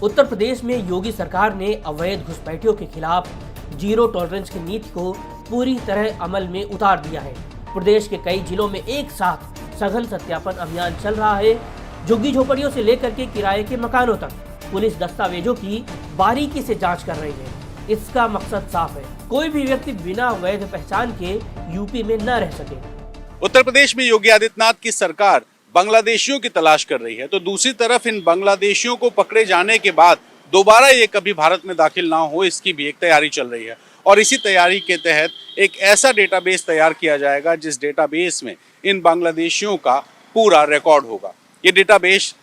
उत्तर प्रदेश में योगी सरकार ने अवैध घुसपैठियों के खिलाफ जीरो टॉलरेंस की नीति को पूरी तरह अमल में उतार दिया है। प्रदेश के कई जिलों में एक साथ सघन सत्यापन अभियान चल रहा है। झुग्गी झोपड़ियों से लेकर के किराए के मकानों तक पुलिस दस्तावेजों की बारीकी से जांच कर रही है। इसका मकसद साफ है, कोई भी व्यक्ति बिना वैध पहचान के यूपी में न रह सके। उत्तर प्रदेश में योगी आदित्यनाथ की सरकार बांग्लादेशियों की तलाश कर रही है, तो दूसरी तरफ इन बांग्लादेशियों को पकड़े जाने के बाद दोबारा ये कभी भारत में दाखिल ना हो, इसकी भी एक तैयारी चल रही है। और इसी तैयारी के तहत एक ऐसा डेटाबेस तैयार किया जाएगा जिस डेटाबेस में इन बांग्लादेशियों का पूरा रिकॉर्ड होगा। ये डेटाबेस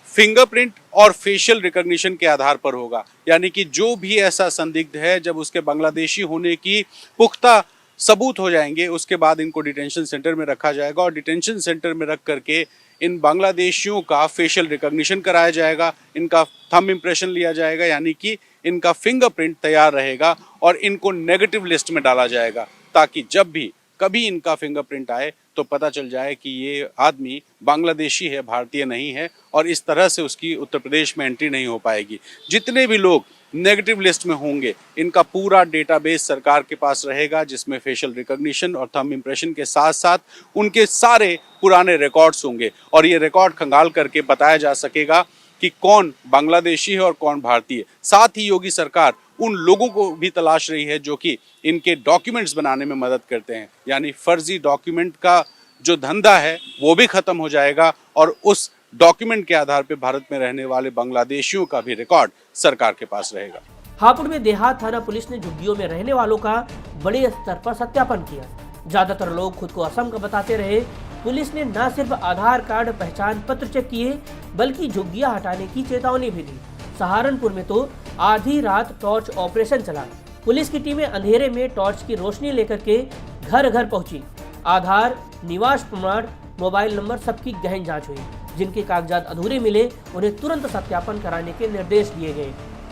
फिंगरप्रिंट और फेशियल रिकॉग्निशन के आधार पर होगा, यानी कि जो भी ऐसा संदिग्ध है, जब उसके बांग्लादेशी होने की पुख्ता सबूत हो जाएंगे, उसके बाद इनको डिटेंशन सेंटर में रखा जाएगा और डिटेंशन सेंटर में रख करके इन बांग्लादेशियों का फेशियल रिकॉग्निशन कराया जाएगा, इनका थंब इम्प्रेशन लिया जाएगा, यानी कि इनका फिंगरप्रिंट तैयार रहेगा और इनको नेगेटिव लिस्ट में डाला जाएगा, ताकि जब भी कभी इनका फिंगरप्रिंट आए तो पता चल जाए कि ये आदमी बांग्लादेशी है, भारतीय नहीं है, और इस तरह से उसकी उत्तर प्रदेश में एंट्री नहीं हो पाएगी। जितने भी लोग नेगेटिव लिस्ट में होंगे, इनका पूरा डेटाबेस सरकार के पास रहेगा, जिसमें फेशियल रिकॉग्निशन और थंब इम्प्रेशन के साथ साथ उनके सारे पुराने रिकॉर्ड्स होंगे और ये रिकॉर्ड खंगाल करके बताया जा सकेगा कि कौन बांग्लादेशी है और कौन भारतीय। साथ ही योगी सरकार उन लोगों को भी तलाश रही है जो कि इनके डॉक्यूमेंट्स बनाने में मदद करते हैं, यानी फर्जी डॉक्यूमेंट का जो धंधा है वो भी खत्म हो जाएगा और उस डॉक्यूमेंट के आधार पर भारत में रहने वाले बांग्लादेशियों का भी रिकॉर्ड सरकार के पास रहेगा। हापुड़ में देहात थाना पुलिस ने झुग्गियों में रहने वालों का बड़े स्तर पर सत्यापन किया। ज्यादातर लोग खुद को असम का बताते रहे। पुलिस ने न सिर्फ आधार कार्ड, पहचान पत्र चेक किए, बल्कि झुग्गियां हटाने की चेतावनी भी दी। सहारनपुर में तो आधी रात टॉर्च ऑपरेशन चला। पुलिस की टीमें अंधेरे में टॉर्च की रोशनी लेकर के घर घर पहुंची। आधार, निवास प्रमाण, मोबाइल नंबर सबकी गहन जांच हुई। जिनके कागजात अधूरे मिले उन्हें तुरंत सत्यापन कराने के निर्देश दिए गए।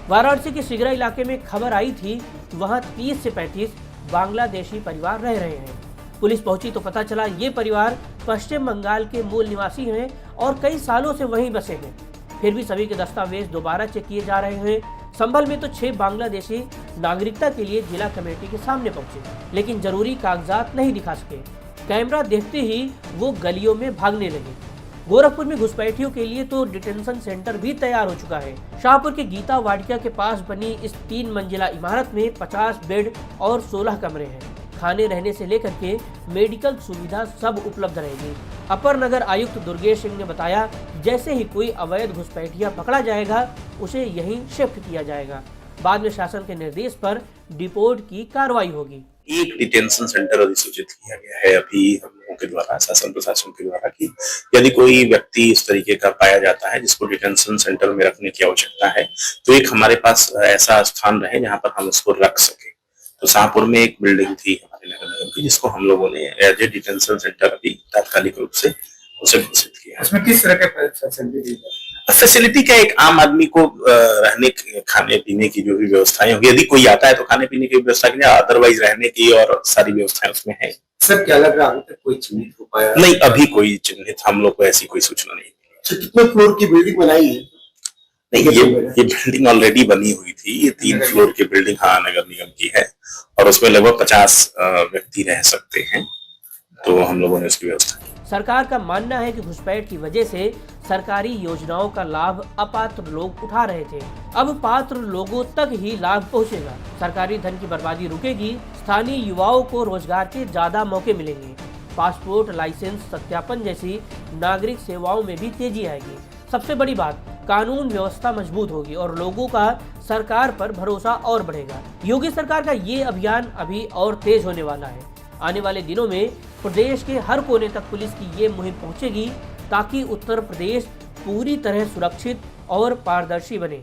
वाराणसी के सिगरा इलाके में खबर आई थी कि वहां 30 से 35 बांग्लादेशी परिवार रह रहे हैं। पुलिस पहुंची तो पता चला ये परिवार पश्चिम बंगाल के मूल निवासी हैं और कई सालों से वहीं बसे हैं। फिर भी सभी के दस्तावेज दोबारा चेक किए जा रहे हैं। संभल में तो 6 बांग्लादेशी नागरिकता के लिए जिला कमेटी के सामने पहुंचे, लेकिन जरूरी कागजात नहीं दिखा सके। कैमरा देखते ही वो गलियों में भागने लगे। गोरखपुर में घुसपैठियों के लिए तो डिटेंशन सेंटर भी तैयार हो चुका है। शाहपुर के गीता वाटिका के पास बनी इस 3 मंजिला इमारत में 50 बेड और 16 कमरे हैं। खाने रहने से लेकर के मेडिकल सुविधा सब उपलब्ध रहेगी। अपर नगर आयुक्त दुर्गेश सिंह ने बताया, जैसे ही कोई अवैध घुसपैठिया पकड़ा जाएगा उसे यहीं शिफ्ट किया जाएगा। बाद में शासन के निर्देश पर डिपोर्ट की कार्रवाई होगी। एक डिटेंशन सेंटर अधिसूचित किया गया है अभी हम लोगों के द्वारा, शासन प्रशासन के द्वारा, कि यदि कोई व्यक्ति इस तरीके का पाया जाता है जिसको डिटेंशन सेंटर में रखने की आवश्यकता है, तो एक हमारे पास ऐसा स्थान रहे जहां पर हम उसको रख सके। तो शाहपुर में एक बिल्डिंग थी हमारे नगर निगम की, जिसको हम लोगों ने एज ए डिटेंशन सेंटर अभी तात्कालिक रूप से उसे घोषित किया। उसमें किस तरह के फैसिलिटी का, एक आम आदमी को रहने, खाने पीने की जो भी व्यवस्थाएं होगी, यदि कोई आता है तो खाने पीने की व्यवस्था की, अदरवाइज रहने की और सारी व्यवस्थाएं उसमें है। सर, क्या लग रहा है अभी तक कोई चिन्हित हो पाया? नहीं, अभी कोई चिन्हित हम लोग को ऐसी कोई सूचना नहीं मिली। कितने फ्लोर की बिल्डिंग बनाई है? नहीं, ये बिल्डिंग ऑलरेडी बनी हुई थी। ये 3 फ्लोर की बिल्डिंग नगर निगम की है और उसमें लगभग 50 व्यक्ति रह सकते हैं, तो हम लोगों ने उसकी व्यवस्था की। सरकार का मानना है कि घुसपैठ की वजह से सरकारी योजनाओं का लाभ अपात्र लोग उठा रहे थे। अब पात्र लोगों तक ही लाभ पहुंचेगा। सरकारी धन की बर्बादी रुकेगी। स्थानीय युवाओं को रोजगार के ज्यादा मौके मिलेंगे। पासपोर्ट, लाइसेंस सत्यापन जैसी नागरिक सेवाओं में भी तेजी आएगी। सबसे बड़ी बात, कानून व्यवस्था मजबूत होगी और लोगों का सरकार पर भरोसा और बढ़ेगा। योगी सरकार का ये अभियान अभी और तेज होने वाला है। आने वाले दिनों में प्रदेश के हर कोने तक पुलिस की ये मुहिम पहुंचेगी, ताकि उत्तर प्रदेश पूरी तरह सुरक्षित और पारदर्शी बने।